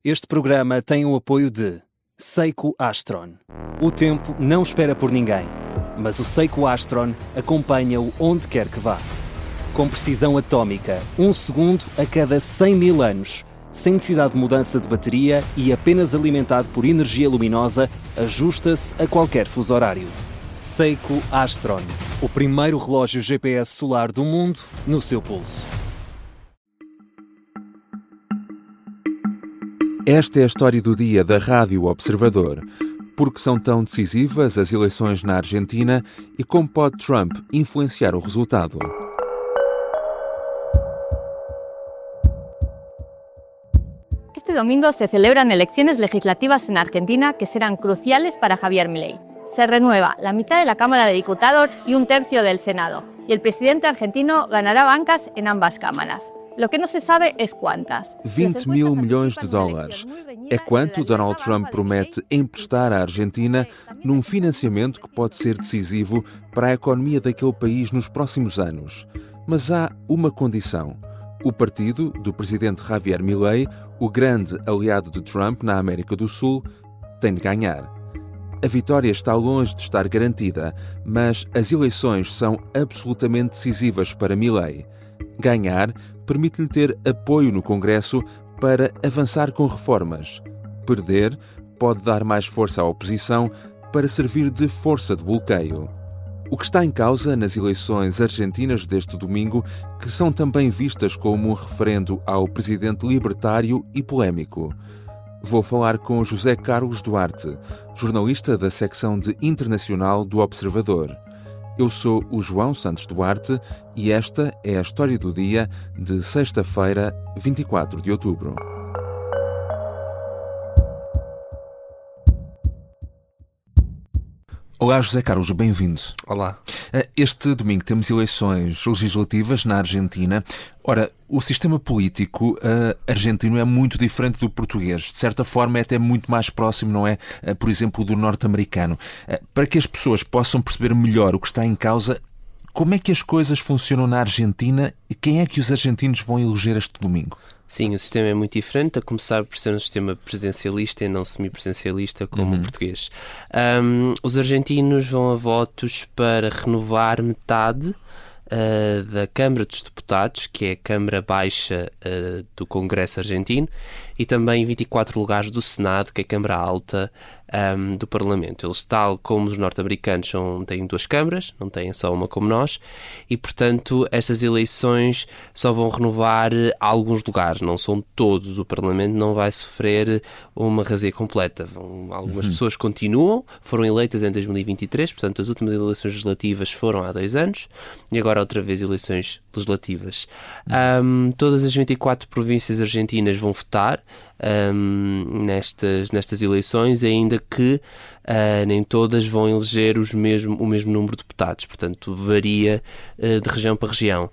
Este programa tem o apoio de Seiko Astron. O tempo não espera por ninguém, mas o Seiko Astron acompanha-o onde quer que vá. Com precisão atómica, 1 segundo a cada 100 mil anos, sem necessidade de mudança de bateria e apenas alimentado por energia luminosa, ajusta-se a qualquer fuso horário. Seiko Astron, o primeiro relógio GPS solar do mundo no seu pulso. Esta é a história do dia da Rádio Observador. Por que são tão decisivas as eleições na Argentina e como pode Trump influenciar o resultado? Este domingo se celebran elecciones legislativas en Argentina que serán cruciales para Javier Milei. Se renueva la mitad de la Cámara de Diputados y 1/3 del Senado, y el presidente argentino ganará bancas en ambas cámaras. Lo que no se sabe es cuántas. 20 mil milhões de dólares. É quanto Donald Trump promete emprestar à Argentina num financiamento que pode ser decisivo para a economia daquele país nos próximos anos. Mas há uma condição. O partido do presidente Javier Milei, o grande aliado de Trump na América do Sul, tem de ganhar. A vitória está longe de estar garantida, mas as eleições são absolutamente decisivas para Milei. Ganhar permite-lhe ter apoio no Congresso para avançar com reformas. Perder pode dar mais força à oposição para servir de força de bloqueio. O que está em causa nas eleições argentinas deste domingo, que são também vistas como um referendo ao presidente libertário e polémico. Vou falar com José Carlos Duarte, jornalista da secção de Internacional do Observador. Eu sou o João Santos Duarte e esta é a história do dia de sexta-feira, 24 de outubro. Olá, José Carlos, bem-vindo. Olá. Este domingo temos eleições legislativas na Argentina. Ora, o sistema político argentino é muito diferente do português. De certa forma, é até muito mais próximo, não é? Por exemplo, do norte-americano. Para que as pessoas possam perceber melhor o que está em causa, como é que as coisas funcionam na Argentina e quem é que os argentinos vão eleger este domingo? Sim, o sistema é muito diferente, a começar por ser um sistema presidencialista e não semipresidencialista como o português. Os argentinos vão a votos para renovar metade da Câmara dos Deputados, que é a Câmara Baixa do Congresso argentino, e também 24 lugares do Senado, que é a Câmara Alta do Parlamento. Eles, tal como os norte-americanos, têm 2 câmaras, não têm só uma como nós, e, portanto, estas eleições só vão renovar alguns lugares, não são todos. O Parlamento não vai sofrer uma razia completa. Algumas pessoas continuam, foram eleitas em 2023, portanto, as últimas eleições legislativas foram há 2 anos, e agora outra vez eleições legislativas. Todas as 24 províncias argentinas vão votar nestas eleições, ainda que nem todas vão eleger o mesmo número de deputados, portanto varia de região para região.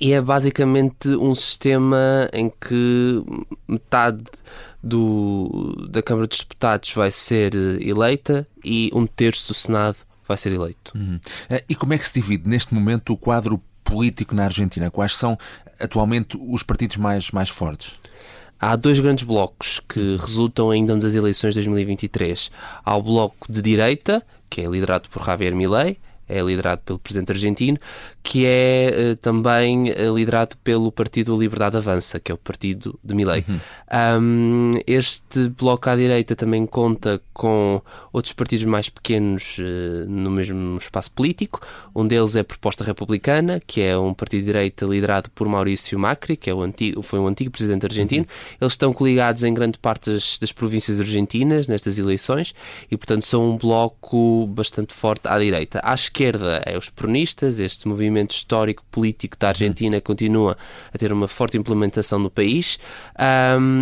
E é basicamente um sistema em que metade da Câmara dos Deputados vai ser eleita e 1/3 do Senado vai ser eleito. E como é que se divide neste momento o quadro político na Argentina? Quais são atualmente os partidos mais fortes? Há 2 grandes blocos que resultam ainda das eleições de 2023. Há o bloco de direita, que é liderado por Javier Milei, é liderado pelo presidente argentino, que é também liderado pelo Partido Liberdade Avança, que é o partido de Milei. Este bloco à direita também conta com outros partidos mais pequenos no mesmo espaço político. Um deles é a Proposta Republicana, que é um partido de direita liderado por Maurício Macri, que foi um antigo presidente argentino. Eles estão coligados em grande parte das províncias argentinas nestas eleições e, portanto, são um bloco bastante forte à direita. À esquerda é os peronistas. Este movimento histórico político da Argentina continua a ter uma forte implementação no país.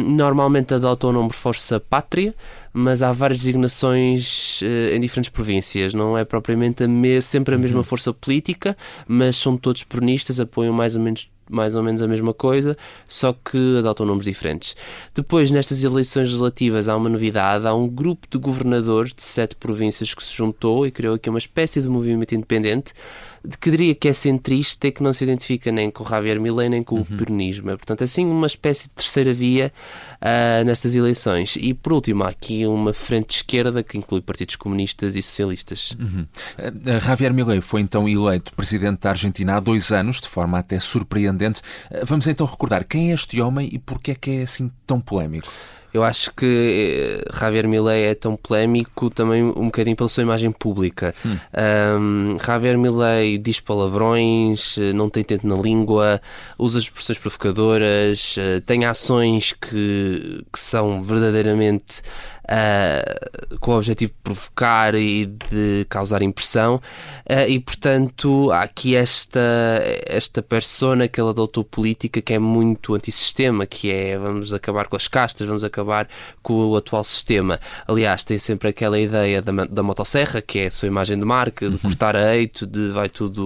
Normalmente adotam o nome Força Pátria, mas há várias designações em diferentes províncias. Não é propriamente sempre a mesma força política, mas são todos peronistas, apoiam mais ou menos mais ou menos a mesma coisa, só que adotam nomes diferentes. Depois, nestas eleições legislativas, há uma novidade, há um grupo de governadores de 7 províncias que se juntou e criou aqui uma espécie de movimento independente, que diria que é centrista e que não se identifica nem com o Javier Milei nem com o peronismo. Portanto, assim, uma espécie de terceira via nestas eleições. E, por último, há aqui uma frente de esquerda que inclui partidos comunistas e socialistas. Javier Milei foi então eleito presidente da Argentina há 2 anos, de forma até surpreendente. Vamos então recordar quem é este homem e porque é que é assim tão polémico. Eu acho que Javier Milei é tão polémico também um bocadinho pela sua imagem pública. Javier Milei diz palavrões, não tem tento na língua, usa expressões provocadoras, tem ações que são verdadeiramente com o objetivo de provocar e de causar impressão, e portanto há aqui esta persona que ele adotou política que é muito antissistema, que é vamos acabar com as castas, vamos acabar com o atual sistema. Aliás, tem sempre aquela ideia da motosserra, que é a sua imagem de marca, de cortar a eito, de vai tudo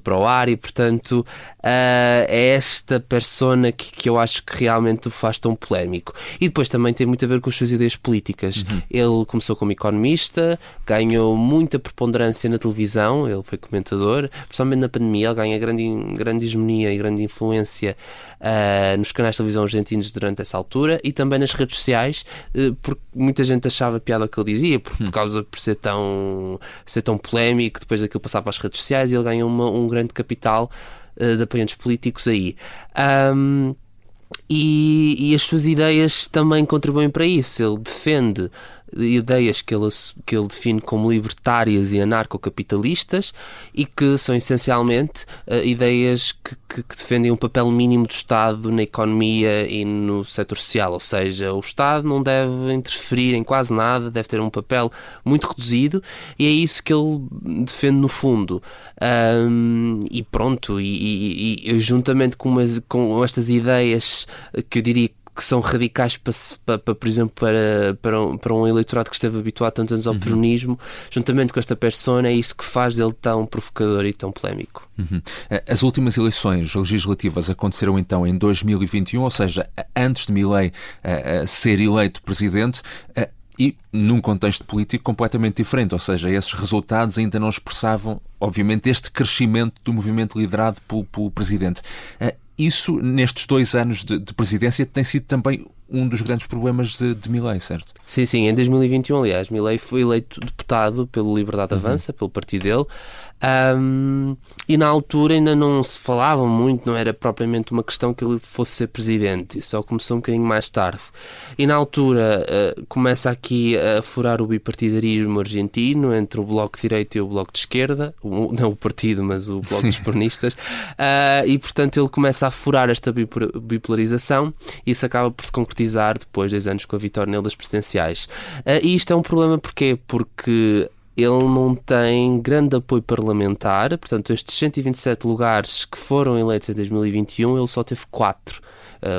para o ar, e portanto é esta persona que eu acho que realmente o faz tão polémico. E depois também tem muito a ver com as suas ideias políticas. Ele começou como economista, ganhou muita preponderância na televisão, ele foi comentador, principalmente na pandemia, ele ganha grande hegemonia e grande influência nos canais de televisão argentinos durante essa altura, e também nas redes sociais, porque muita gente achava piada o que ele dizia, por causa de ser tão polémico, depois daquilo passar para as redes sociais, e ele ganhou um grande capital de apoiantes políticos aí. E as suas ideias também contribuem para isso. Ele defende ideias que ele define como libertárias e anarcocapitalistas, e que são essencialmente ideias que defendem um papel mínimo do Estado na economia e no setor social, ou seja, o Estado não deve interferir em quase nada, deve ter um papel muito reduzido, e é isso que ele defende no fundo. E pronto, e juntamente com estas ideias que eu diria que são radicais por exemplo, para um eleitorado que esteve habituado tantos anos ao peronismo, juntamente com esta persona, é isso que faz dele tão provocador e tão polémico. As últimas eleições legislativas aconteceram então em 2021, ou seja, antes de Milei ser eleito presidente, e num contexto político completamente diferente, ou seja, esses resultados ainda não expressavam, obviamente, este crescimento do movimento liderado pelo presidente. Isso, nestes 2 anos de presidência, tem sido também um dos grandes problemas de Milei, certo? Sim, em 2021, aliás, Milei foi eleito deputado pelo Liberdade Avança, pelo partido dele, e na altura ainda não se falava muito, não era propriamente uma questão que ele fosse ser presidente, só começou um bocadinho mais tarde. E na altura começa aqui a furar o bipartidarismo argentino entre o Bloco de Direita e o Bloco de Esquerda, não o partido, mas o Bloco dos Peronistas, e portanto ele começa a furar esta bipolarização, e isso acaba por se concretizar depois, 2 anos com a vitória nele das presidenciais. E isto é um problema porquê? Porque ele não tem grande apoio parlamentar, portanto estes 127 lugares que foram eleitos em 2021, ele só teve 4.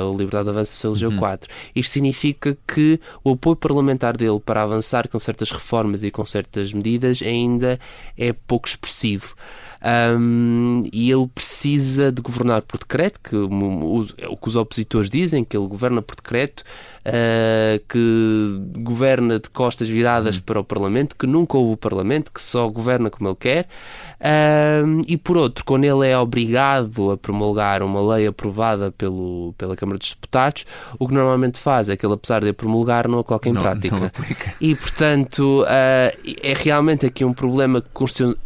O Liberdade Avança só elegeu 4. Isto significa que o apoio parlamentar dele para avançar com certas reformas e com certas medidas ainda é pouco expressivo. E ele precisa de governar por decreto, é o que os opositores dizem, que ele governa por decreto, que governa de costas viradas para o Parlamento, que nunca houve o Parlamento, que só governa como ele quer, e por outro, quando ele é obrigado a promulgar uma lei aprovada pela Câmara dos Deputados, o que normalmente faz é que ele, apesar de a promulgar, não a coloca em prática. E portanto é realmente aqui um problema que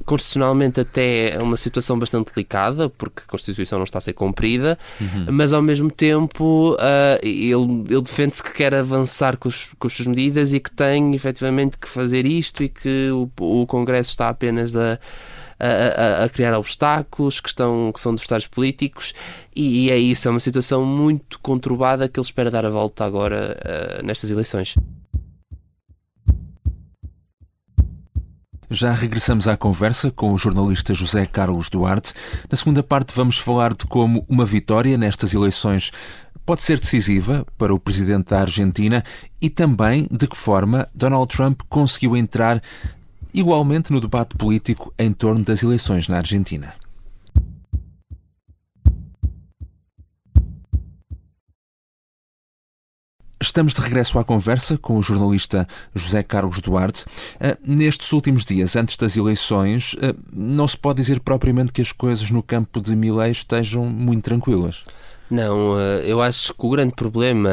constitucionalmente até é uma situação bastante delicada, porque a Constituição não está a ser cumprida, mas ao mesmo tempo ele defende-se que quer avançar com as suas medidas e que tem efetivamente que fazer isto, e que o Congresso está apenas a criar obstáculos que são adversários políticos, e é isso, é uma situação muito conturbada que ele espera dar a volta agora nestas eleições. Já regressamos à conversa com o jornalista José Carlos Duarte. Na segunda parte vamos falar de como uma vitória nestas eleições pode ser decisiva para o presidente da Argentina, e também de que forma Donald Trump conseguiu entrar igualmente no debate político em torno das eleições na Argentina. Estamos de regresso à conversa com o jornalista José Carlos Duarte. Nestes últimos dias, antes das eleições, não se pode dizer propriamente que as coisas no campo de Milei estejam muito tranquilas. Não, eu acho que o grande problema,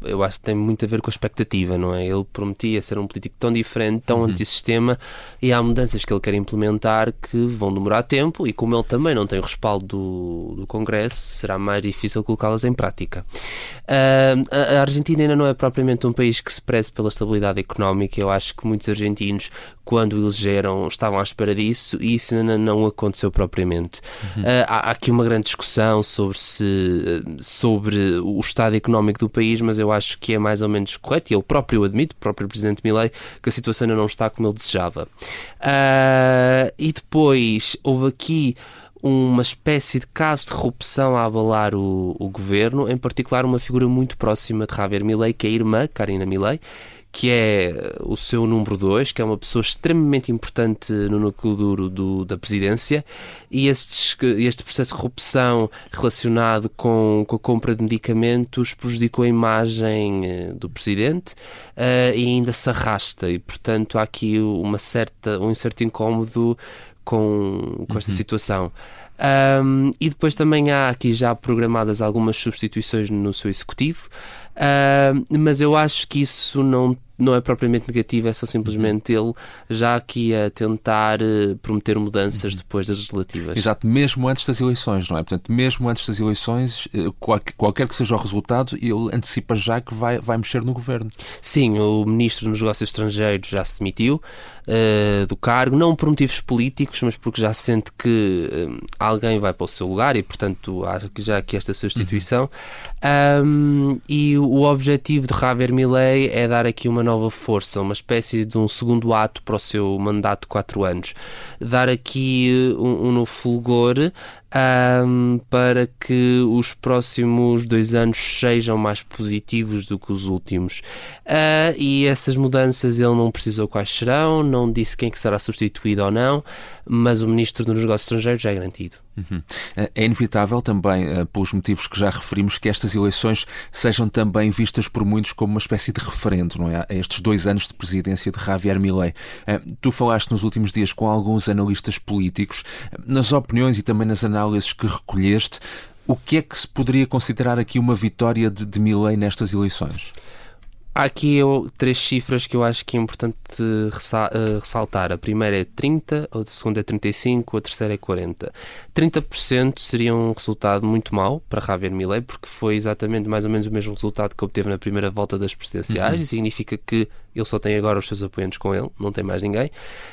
eu acho que tem muito a ver com a expectativa, não é? Ele prometia ser um político tão diferente, tão antissistema, e há mudanças que ele quer implementar que vão demorar tempo, e como ele também não tem o respaldo do Congresso, será mais difícil colocá-las em prática. A Argentina ainda não é propriamente um país que se preze pela estabilidade económica. Eu acho que muitos argentinos, quando o elegeram, estavam à espera disso, e isso ainda não aconteceu propriamente. Há aqui uma grande discussão sobre o estado económico do país, mas eu acho que é mais ou menos correto, e ele próprio admite, o próprio presidente Milei, que a situação ainda não está como ele desejava. E depois houve aqui uma espécie de caso de corrupção a abalar o governo, em particular uma figura muito próxima de Javier Milei, que é a irmã, Karina Milei, que é o seu número 2, que é uma pessoa extremamente importante no núcleo duro da presidência, e este processo de corrupção relacionado com a compra de medicamentos prejudicou a imagem do presidente e ainda se arrasta, e portanto há aqui um certo incómodo com esta situação. E depois também há aqui já programadas algumas substituições no seu executivo, mas eu acho que isso não é propriamente negativo, é só simplesmente ele já aqui a tentar prometer mudanças depois das legislativas. Exato, mesmo antes das eleições, não é? Portanto, mesmo antes das eleições, qualquer que seja o resultado, ele antecipa já que vai mexer no governo. Sim, o ministro dos Negócios Estrangeiros já se demitiu do cargo, não por motivos políticos, mas porque já sente que alguém vai para o seu lugar, e portanto há já aqui esta substituição. E o objetivo de Javier Milei é dar aqui uma nova força, uma espécie de um segundo ato para o seu mandato de 4 anos. Dar aqui um novo fulgor para que os próximos 2 anos sejam mais positivos do que os últimos. E essas mudanças ele não precisou quais serão, não disse quem que será substituído ou não, mas o Ministro dos Negócios Estrangeiros já é garantido. É inevitável também, pelos motivos que já referimos, que estas eleições sejam também vistas por muitos como uma espécie de referendo, não é? A estes 2 anos de presidência de Javier Milei. Tu falaste nos últimos dias com alguns analistas políticos, nas opiniões e também nas análises que recolheste, o que é que se poderia considerar aqui uma vitória de Milei nestas eleições? Há aqui 3 cifras que eu acho que é importante ressaltar. A primeira é 30, a segunda é 35, a terceira é 40. 30% seria um resultado muito mau para Javier Milei, porque foi exatamente mais ou menos o mesmo resultado que obteve na primeira volta das presidenciais, e significa que ele só tem agora os seus apoiantes com ele, não tem mais ninguém.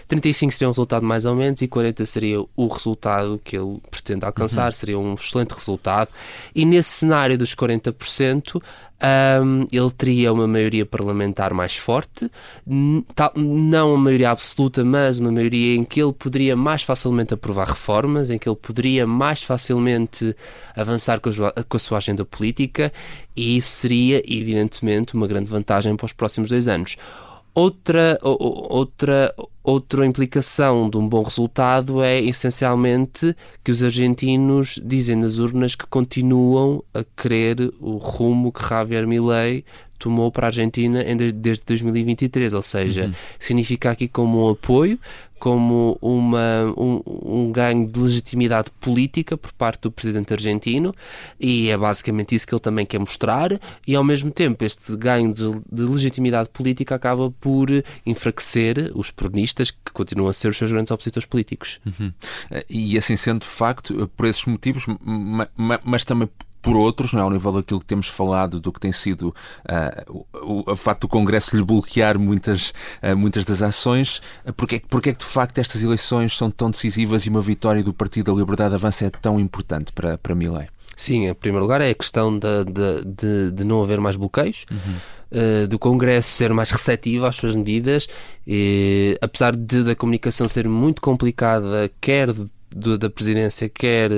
35 seria um resultado mais ou menos, e 40 seria o resultado que ele pretende alcançar, seria um excelente resultado. E nesse cenário dos 40%, ele teria uma maioria parlamentar mais forte, não uma maioria absoluta, mas uma maioria em que ele poderia mais facilmente aprovar reformas, em que ele poderia mais facilmente avançar com a sua agenda política, e isso seria, evidentemente, uma grande vantagem para os próximos 2 anos. Outra implicação de um bom resultado é, essencialmente, que os argentinos dizem nas urnas que continuam a querer o rumo que Javier Milei tomou para a Argentina desde 2023, ou seja, significa aqui como um apoio, como um ganho de legitimidade política por parte do presidente argentino, e é basicamente isso que ele também quer mostrar, e ao mesmo tempo este ganho de legitimidade política acaba por enfraquecer os peronistas, que continuam a ser os seus grandes opositores políticos. E assim sendo, de facto, por esses motivos, mas também por outros, não é? Ao nível daquilo que temos falado, do que tem sido o facto do Congresso lhe bloquear muitas das ações, porque é que de facto estas eleições são tão decisivas e uma vitória do Partido da Liberdade Avança é tão importante para Milei? Sim, em primeiro lugar é a questão de não haver mais bloqueios, do Congresso ser mais receptivo às suas medidas, apesar da comunicação ser muito complicada, quer da presidência, quer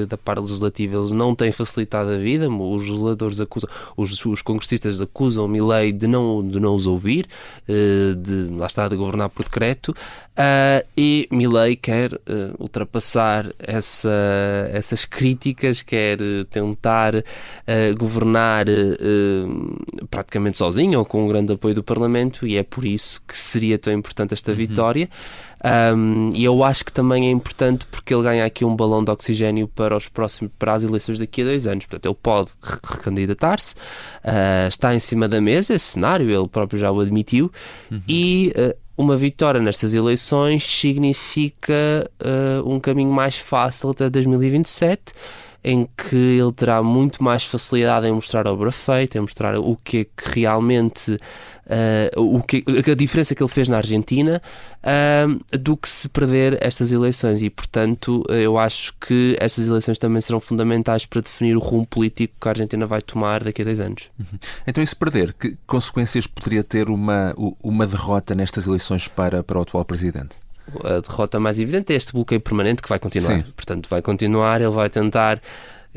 da parte legislativa, eles não têm facilitado a vida. Os legisladores acusam, os congressistas acusam Milei de não os ouvir, lá está, de governar por decreto, e Milei quer ultrapassar essas críticas, quer tentar governar praticamente sozinho ou com um grande apoio do Parlamento, e é por isso que seria tão importante esta vitória. E eu acho que também é importante porque ele ganha aqui um balão de oxigénio para as eleições daqui a 2 anos. Portanto, ele pode recandidatar-se, está em cima da mesa esse cenário, ele próprio já o admitiu, e uma vitória nestas eleições significa um caminho mais fácil até 2027, em que ele terá muito mais facilidade em mostrar a obra feita, em mostrar o que é que realmente a diferença que ele fez na Argentina, do que se perder estas eleições. E, portanto, eu acho que estas eleições também serão fundamentais para definir o rumo político que a Argentina vai tomar daqui a 2 anos. Então, e se perder, que consequências poderia ter uma derrota nestas eleições para o atual presidente? A derrota mais evidente é este bloqueio permanente que vai continuar. Sim. Portanto, vai continuar, ele vai tentar...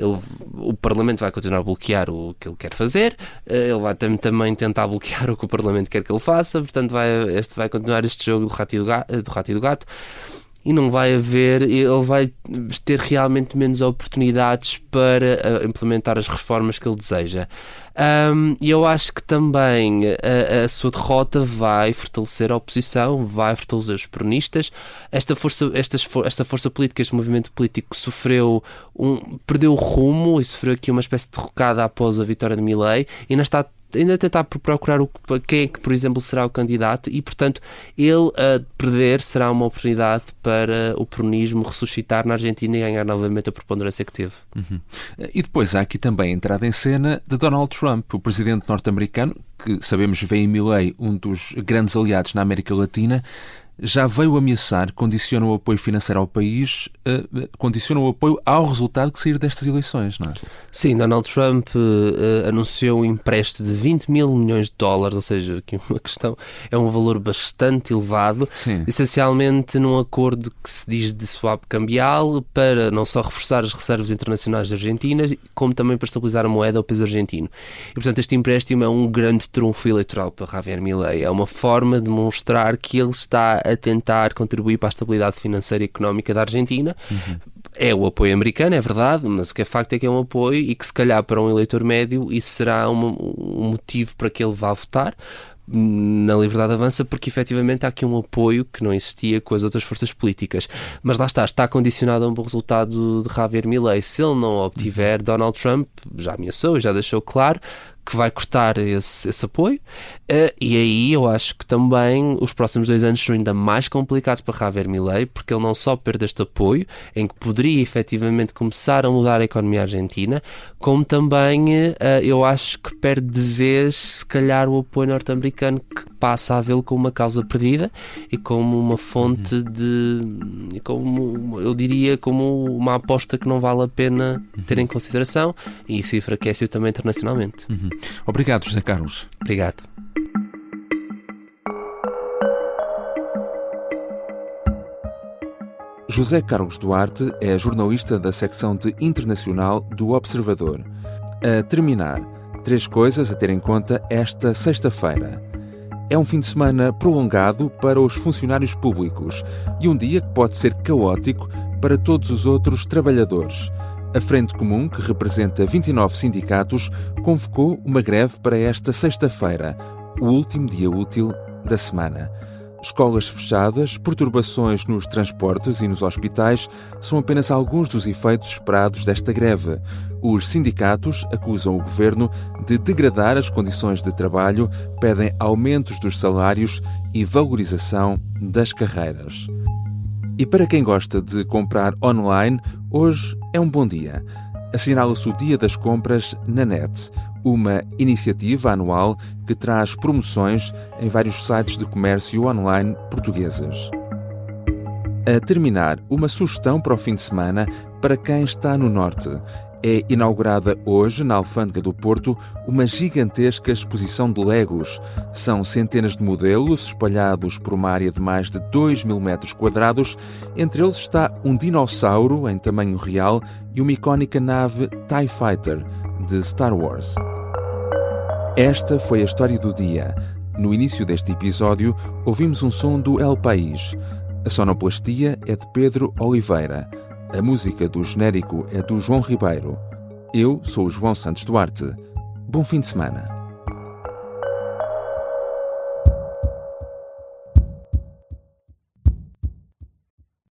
o Parlamento vai continuar a bloquear o que ele quer fazer, ele vai também tentar bloquear o que o Parlamento quer que ele faça, portanto vai continuar este jogo do rato e do gato, e não vai haver, ele vai ter realmente menos oportunidades para implementar as reformas que ele deseja. E eu acho que também a sua derrota vai fortalecer a oposição, vai fortalecer os peronistas. Esta força política, este movimento político perdeu o rumo e sofreu aqui uma espécie de derrocada após a vitória de Milei, e ainda tentar procurar quem é que, por exemplo, será o candidato, e, portanto, ele a perder será uma oportunidade para o peronismo ressuscitar na Argentina e ganhar novamente a preponderância que teve. E depois há aqui também a entrada em cena de Donald Trump, o presidente norte-americano, que sabemos vê em Milei um dos grandes aliados na América Latina. Já veio ameaçar, condiciona o apoio financeiro ao país, condiciona o apoio ao resultado que sair destas eleições, não é? Sim, Donald Trump anunciou um empréstimo de 20 mil milhões de dólares, ou seja, aqui uma questão, é um valor bastante elevado, essencialmente num acordo que se diz de swap cambial, para não só reforçar as reservas internacionais da Argentina, como também para estabilizar a moeda ao peso argentino. E, portanto, este empréstimo é um grande trunfo eleitoral para Javier Milei, é uma forma de mostrar que ele está a tentar contribuir para a estabilidade financeira e económica da Argentina. É o apoio americano, é verdade, mas o que é facto é que é um apoio, e que se calhar para um eleitor médio isso será um motivo para que ele vá votar na Liberdade Avança, porque efetivamente há aqui um apoio que não existia com as outras forças políticas. Mas lá está condicionado a um bom resultado de Javier Milei. Se ele não o obtiver, Donald Trump já ameaçou, já deixou claro que vai cortar esse apoio, e aí eu acho que também os próximos 2 anos são ainda mais complicados para Javier Milei, porque ele não só perde este apoio, em que poderia efetivamente começar a mudar a economia argentina, como também eu acho que perde de vez, se calhar, o apoio norte-americano, que passa a vê-lo como uma causa perdida e como uma fonte eu diria, como uma aposta que não vale a pena ter em consideração, e isso enfraquece-o também internacionalmente. Obrigado, José Carlos. Obrigado. José Carlos Duarte é jornalista da secção de Internacional do Observador. A terminar, 3 coisas a ter em conta esta sexta-feira. É um fim de semana prolongado para os funcionários públicos e um dia que pode ser caótico para todos os outros trabalhadores. A Frente Comum, que representa 29 sindicatos, convocou uma greve para esta sexta-feira, o último dia útil da semana. Escolas fechadas, perturbações nos transportes e nos hospitais são apenas alguns dos efeitos esperados desta greve. Os sindicatos acusam o governo de degradar as condições de trabalho, pedem aumentos dos salários e valorização das carreiras. E para quem gosta de comprar online, hoje é um bom dia. Assinala-se o Dia das Compras na net, uma iniciativa anual que traz promoções em vários sites de comércio online portugueses. A terminar, uma sugestão para o fim de semana para quem está no norte. É inaugurada hoje, na Alfândega do Porto, uma gigantesca exposição de Legos. São centenas de modelos espalhados por uma área de mais de 2.000 metros quadrados. Entre eles está um dinossauro em tamanho real e uma icónica nave TIE Fighter de Star Wars. Esta foi a história do dia. No início deste episódio, ouvimos um som do El País. A sonoplastia é de Pedro Oliveira. A música do genérico é do João Ribeiro. Eu sou o João Santos Duarte. Bom fim de semana.